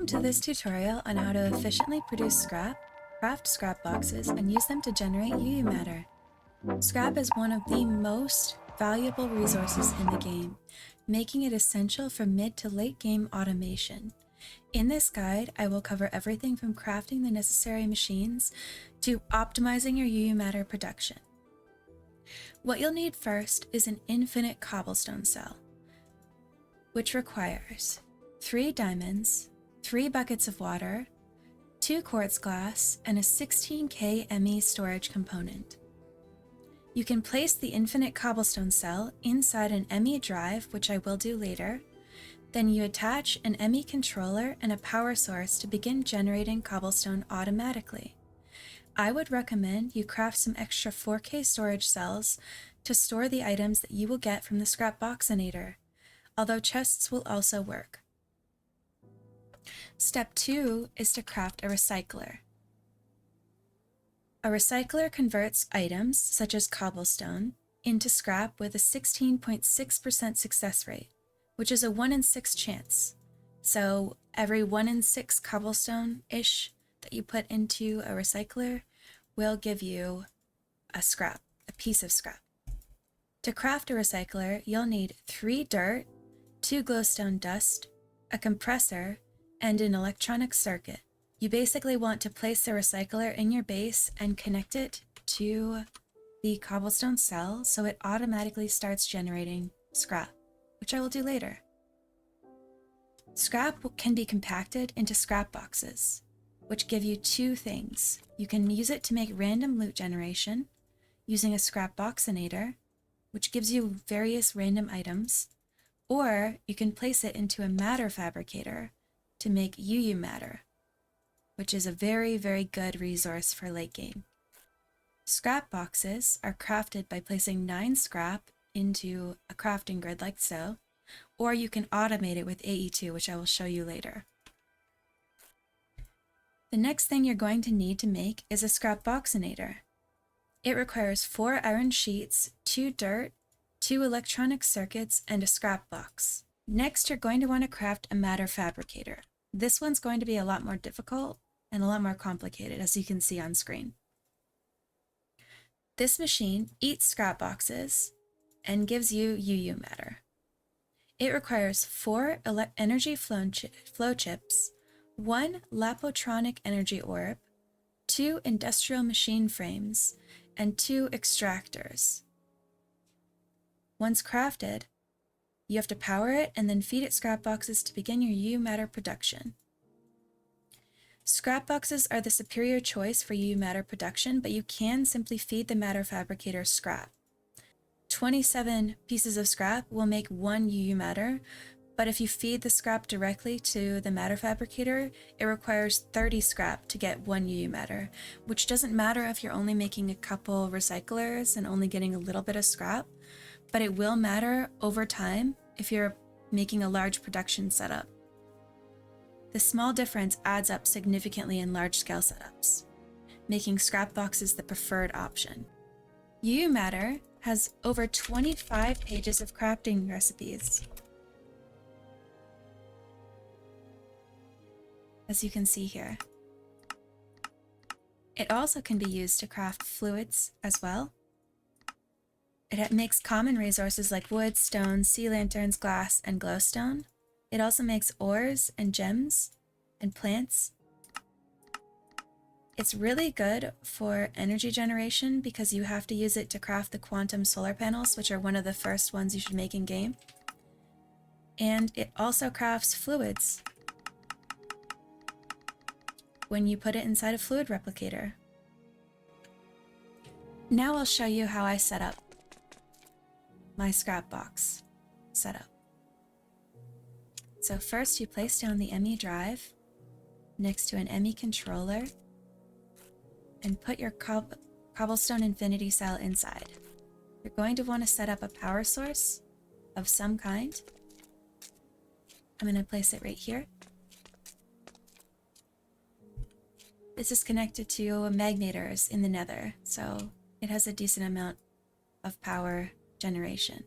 Welcome to this tutorial on how to efficiently produce scrap, craft scrap boxes, and use them to generate UU matter. Scrap is one of the most valuable resources in the game, making it essential for mid to late game automation. In this guide, I will cover everything from crafting the necessary machines to optimizing your UU matter production. What you'll need first is an infinite cobblestone cell, which requires 3 diamonds, 3 buckets of water, 2 quartz glass, and a 16K ME storage component. You can place the infinite cobblestone cell inside an ME drive, which I will do later. Then you attach an ME controller and a power source to begin generating cobblestone automatically. I would recommend you craft some extra 4K storage cells to store the items that you will get from the Scrapboxinator, although chests will also work. Step 2 is to craft a recycler. A recycler converts items, such as cobblestone, into scrap with a 16.6% success rate, which is a 1 in 6 chance. So every 1 in 6 cobblestone-ish that you put into a recycler will give you a piece of scrap. To craft a recycler, you'll need 3 dirt, 2 glowstone dust, a compressor, and an electronic circuit. You basically want to place the recycler in your base and connect it to the cobblestone cell so it automatically starts generating scrap, which I will do later. Scrap can be compacted into scrap boxes, which give you 2 things. You can use it to make random loot generation using a Scrapboxinator, which gives you various random items, or you can place it into a matter fabricator to make UU matter, which is a very, very good resource for late game. Scrap boxes are crafted by placing 9 scrap into a crafting grid like so, or you can automate it with AE2, which I will show you later. The next thing you're going to need to make is a Scrapboxinator. It requires 4 iron sheets, 2 dirt, 2 electronic circuits, and a scrap box. Next, you're going to want to craft a matter fabricator. This one's going to be a lot more difficult and a lot more complicated, as you can see on screen. This machine eats scrap boxes and gives you UU matter. It requires 4 energy flow chips, 1 Lapotronic energy orb, 2 industrial machine frames, and 2 extractors. Once crafted, you have to power it and then feed it scrap boxes to begin your UU matter production. Scrap boxes are the superior choice for UU matter production, but you can simply feed the matter fabricator scrap. 27 pieces of scrap will make 1 UU matter, but if you feed the scrap directly to the matter fabricator, it requires 30 scrap to get 1 UU matter, which doesn't matter if you're only making a couple recyclers and only getting a little bit of scrap, but it will matter over time if you're making a large production setup. The small difference adds up significantly in large-scale setups, making scrap boxes the preferred option. UU matter has over 25 pages of crafting recipes, as you can see here. It also can be used to craft fluids as well. It makes common resources like wood, stone, sea lanterns, glass, and glowstone. It also makes ores and gems and plants. It's really good for energy generation because you have to use it to craft the quantum solar panels, which are one of the first ones you should make in game. And it also crafts fluids when you put it inside a fluid replicator. Now I'll show you how I set up my scrap box setup. So first you place down the ME drive next to an ME controller and put your cobblestone infinity cell inside. You're going to want to set up a power source of some kind. I'm going to place it right here. This is connected to magnators in the nether, so it has a decent amount of power generation.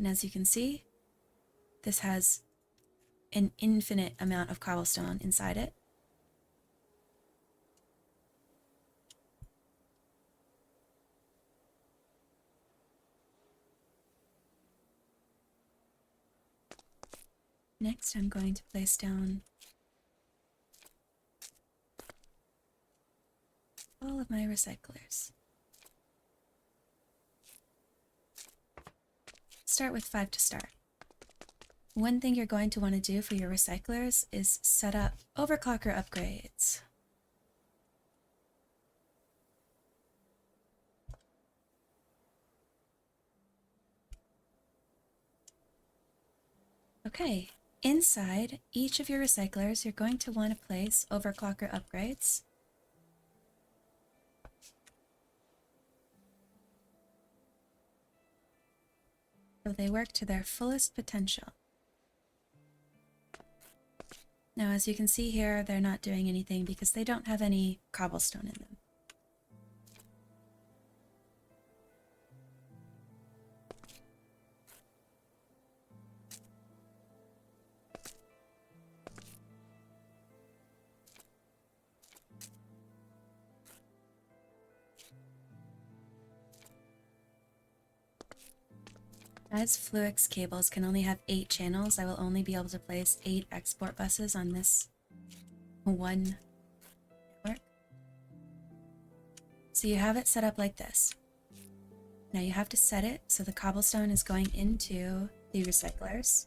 And as you can see, this has an infinite amount of cobblestone inside it. Next, I'm going to place down all of my recyclers. Start with 5 to start. One thing you're going to want to do for your recyclers is set up overclocker upgrades. Okay, inside each of your recyclers, you're going to want to place overclocker upgrades. So they work to their fullest potential. Now, as you can see here, they're not doing anything because they don't have any cobblestone in them. As Fluix cables can only have 8 channels, I will only be able to place 8 export buses on this one network. So you have it set up like this. Now you have to set it so the cobblestone is going into the recyclers,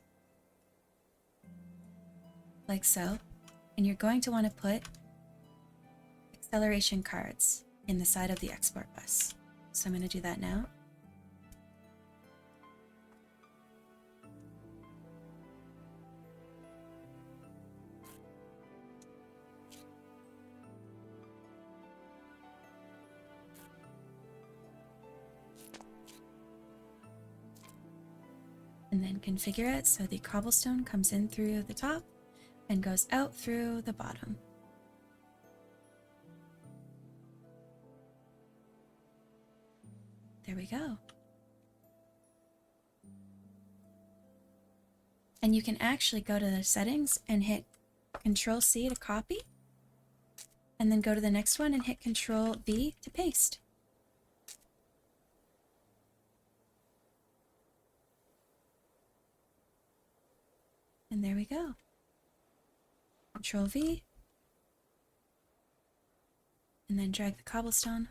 like so. And you're going to want to put acceleration cards in the side of the export bus. So I'm going to do that now. And then configure it so the cobblestone comes in through the top and goes out through the bottom. There we go. And you can actually go to the settings and hit Control-C to copy, and then go to the next one and hit Control-V to paste. And there we go. Control-V. And then drag the cobblestone.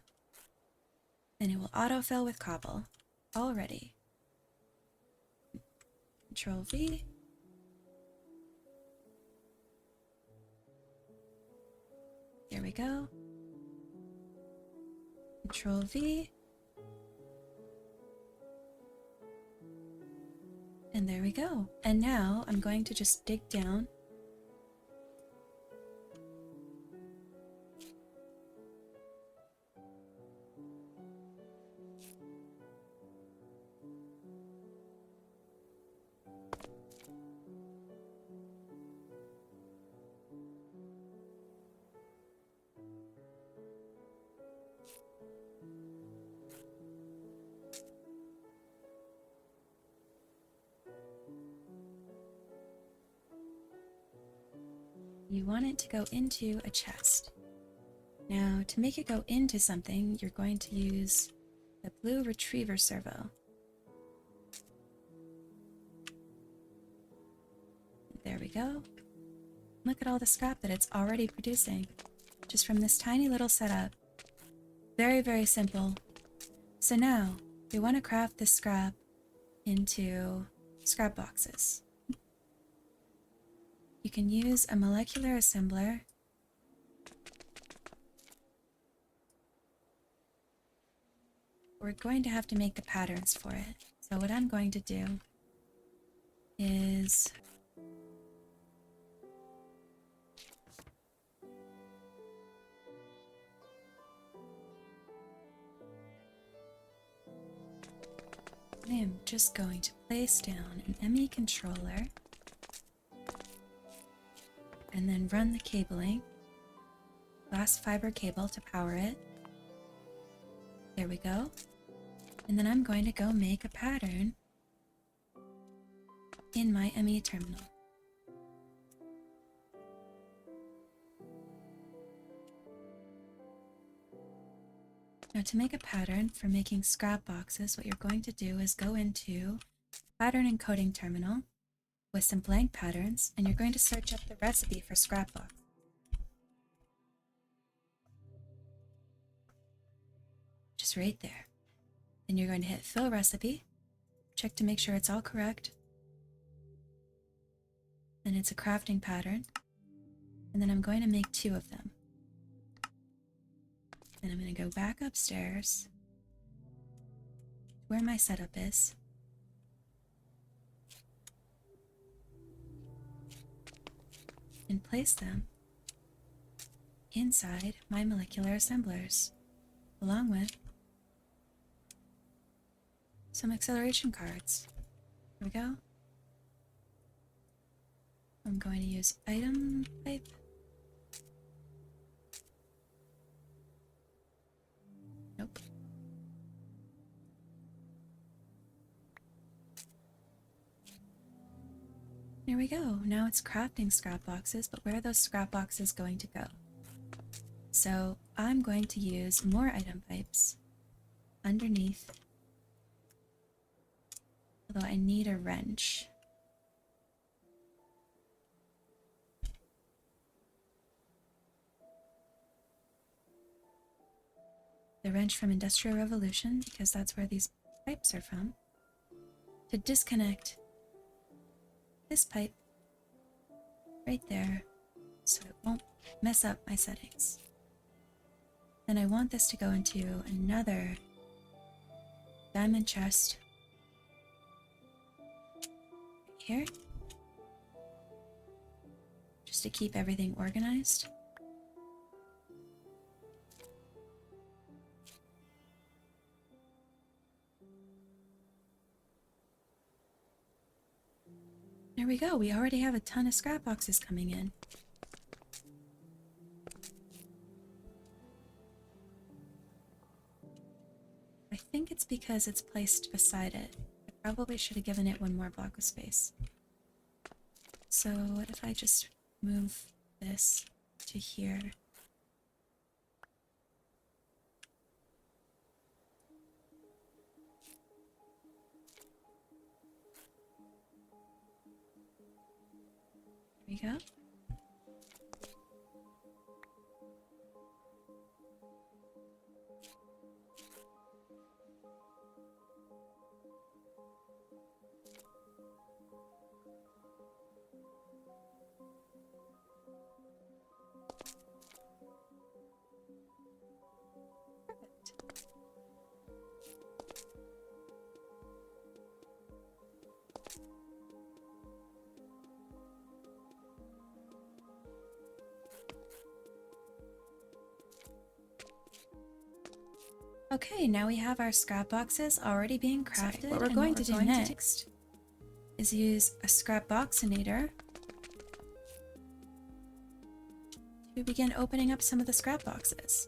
And it will autofill with cobble already. Control-V. There we go. Control-V. And there we go. And now I'm going to just dig down. You want it to go into a chest. Now, to make it go into something, you're going to use the blue retriever servo. There we go. Look at all the scrap that it's already producing, just from this tiny little setup. Very, very simple. So now, we want to craft this scrap into scrap boxes. You can use a molecular assembler. We're going to have to make the patterns for it. So what I'm going to do is I am just going to place down an ME controller and then run the cabling, glass fiber cable to power it. There we go. And then I'm going to go make a pattern in my ME terminal. Now to make a pattern for making scrap boxes, what you're going to do is go into Pattern Encoding Terminal with some blank patterns, and you're going to search up the recipe for scrap box. Just right there. Then you're going to hit Fill Recipe, check to make sure it's all correct. Then it's a crafting pattern, and then I'm going to make 2 of them. Then I'm going to go back upstairs where my setup is. And place them inside my molecular assemblers, along with some acceleration cards. Here we go. I'm going to use item type. Nope. There we go. Now it's crafting scrap boxes, but where are those scrap boxes going to go? So I'm going to use more item types underneath, although I need a wrench. The wrench from Industrial Revolution, because that's where these pipes are from, to disconnect this pipe right there so it won't mess up my settings. Then I want this to go into another diamond chest right here, just to keep everything organized. There we go, we already have a ton of scrap boxes coming in. I think it's because it's placed beside it. I probably should have given it one more block of space. So what if I just move this to here? There we go. Okay, now we have our scrap boxes already being crafted. What we're going to do next is use a scrap boxinator to begin opening up some of the scrap boxes.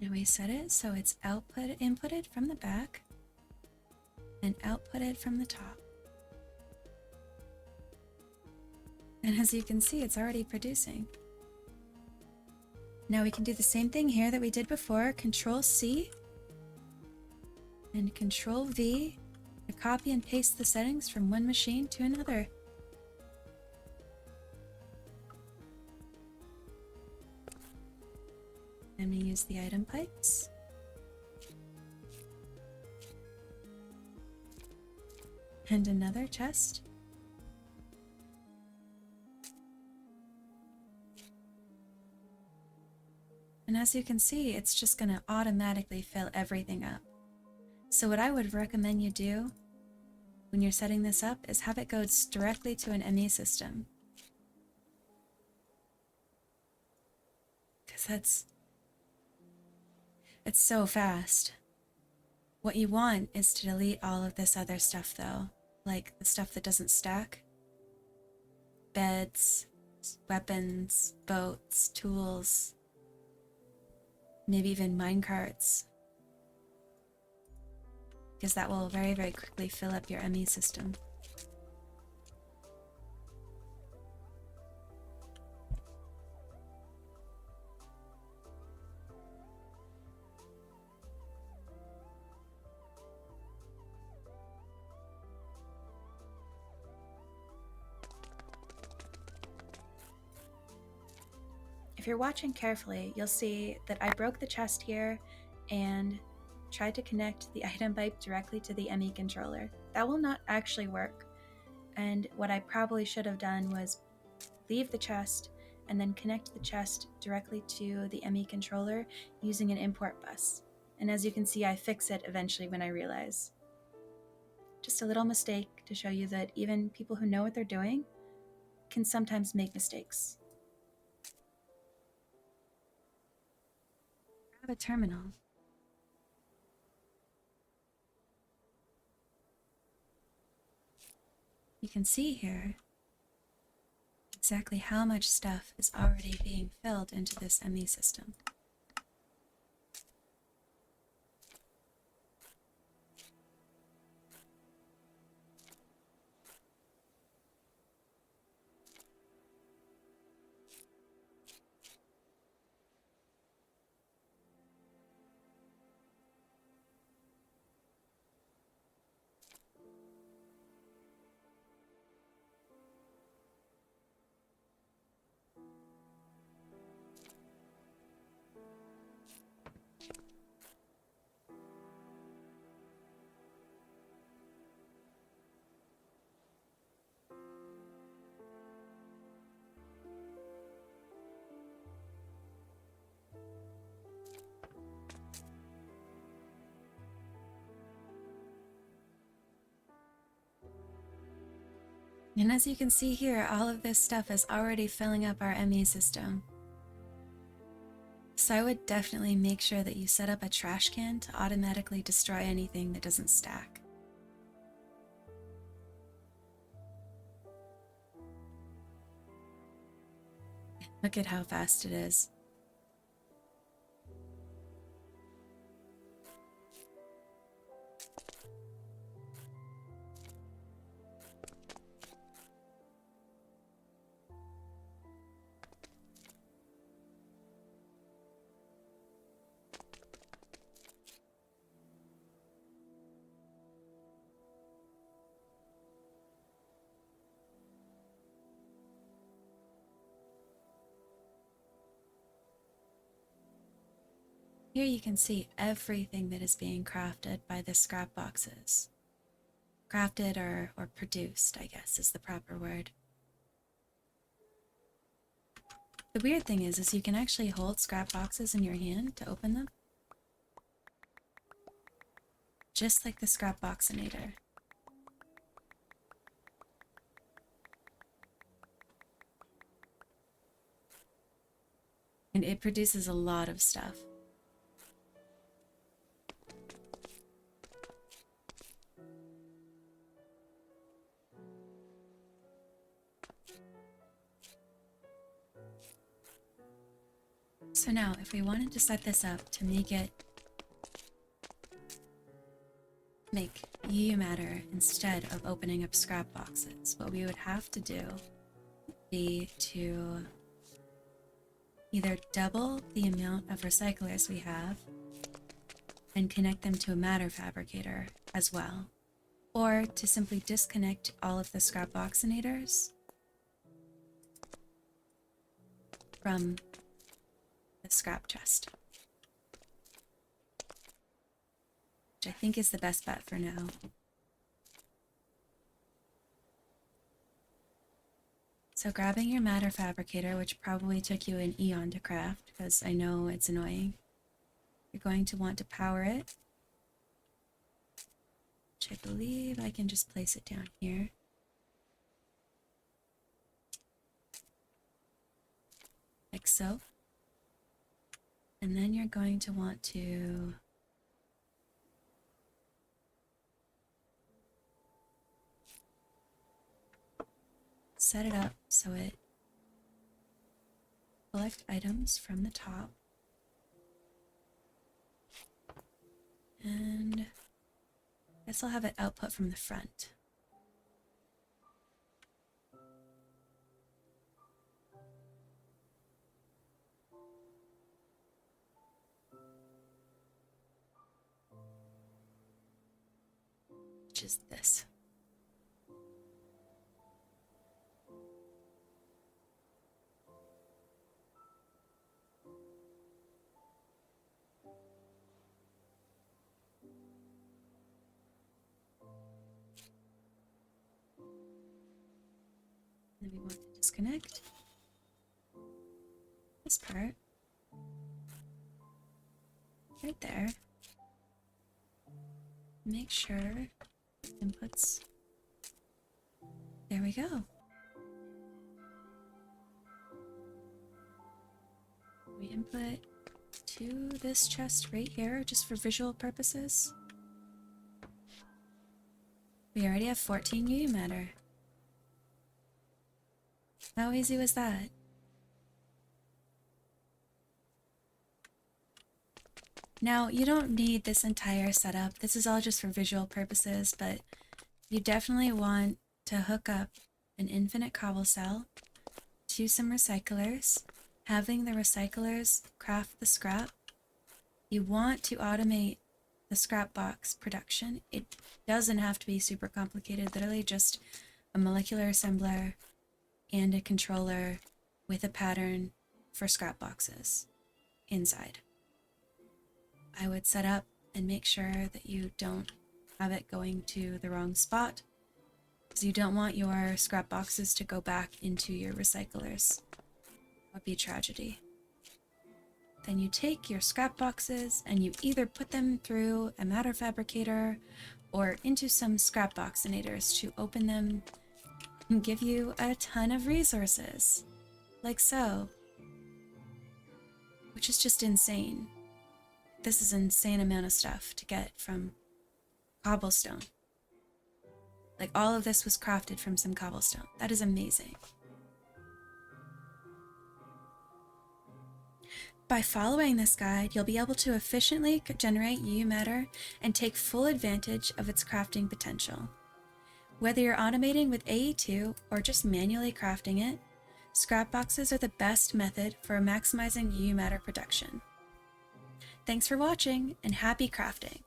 Now we set it so it's inputted from the back and outputted from the top. And as you can see, it's already producing. Now we can do the same thing here that we did before. Control C and Control V to copy and paste the settings from one machine to another. going to use the item pipes. And another chest. And as you can see, it's just going to automatically fill everything up. So what I would recommend you do when you're setting this up is have it go directly to an ME system. Because it's so fast. What you want is to delete all of this other stuff though, like the stuff that doesn't stack. Beds, weapons, boats, tools, maybe even minecarts. Because that will very, very quickly fill up your ME system. If you're watching carefully, you'll see that I broke the chest here and tried to connect the item pipe directly to the ME controller. That will not actually work. And what I probably should have done was leave the chest and then connect the chest directly to the ME controller using an import bus. And as you can see, I fix it eventually when I realize. Just a little mistake to show you that even people who know what they're doing can sometimes make mistakes. Grab a terminal. You can see here exactly how much stuff is already being filled into this ME system. And as you can see here, all of this stuff is already filling up our ME system. So I would definitely make sure that you set up a trash can to automatically destroy anything that doesn't stack. Look at how fast it is. Here you can see everything that is being crafted by the scrap boxes. Crafted or produced, I guess is the proper word. The weird thing is you can actually hold scrap boxes in your hand to open them. Just like the Scrapboxinator. And it produces a lot of stuff. So now, if we wanted to set this up to make UU matter instead of opening up scrap boxes, what we would have to do would be to either double the amount of recyclers we have and connect them to a matter fabricator as well, or to simply disconnect all of the Scrapboxinators from the scrap chest. which I think is the best bet for now. So grabbing your matter fabricator, which probably took you an eon to craft, because I know it's annoying, you're going to want to power it, which I believe I can just place it down here. Like so. And then you're going to want to set it up so it collect items from the top. And I guess I'll have it output from the front. Which is this. Then we want to disconnect this part right there. Make sure inputs. There we go. We input to this chest right here just for visual purposes. We already have 14 UU matter. How easy was that? Now, you don't need this entire setup. This is all just for visual purposes, but you definitely want to hook up an infinite cobble cell to some recyclers, having the recyclers craft the scrap. You want to automate the scrap box production. It doesn't have to be super complicated, literally just a molecular assembler and a controller with a pattern for scrap boxes inside. I would set up and make sure that you don't have it going to the wrong spot, because you don't want your scrap boxes to go back into your recyclers. That would be a tragedy. Then you take your scrap boxes and you either put them through a matter fabricator or into some scrap boxinators to open them and give you a ton of resources, like so, which is just insane. This is an insane amount of stuff to get from cobblestone. Like, all of this was crafted from some cobblestone. That is amazing. By following this guide, you'll be able to efficiently generate UU matter and take full advantage of its crafting potential. Whether you're automating with AE2 or just manually crafting it, scrap boxes are the best method for maximizing UU matter production. Thanks for watching, and happy crafting!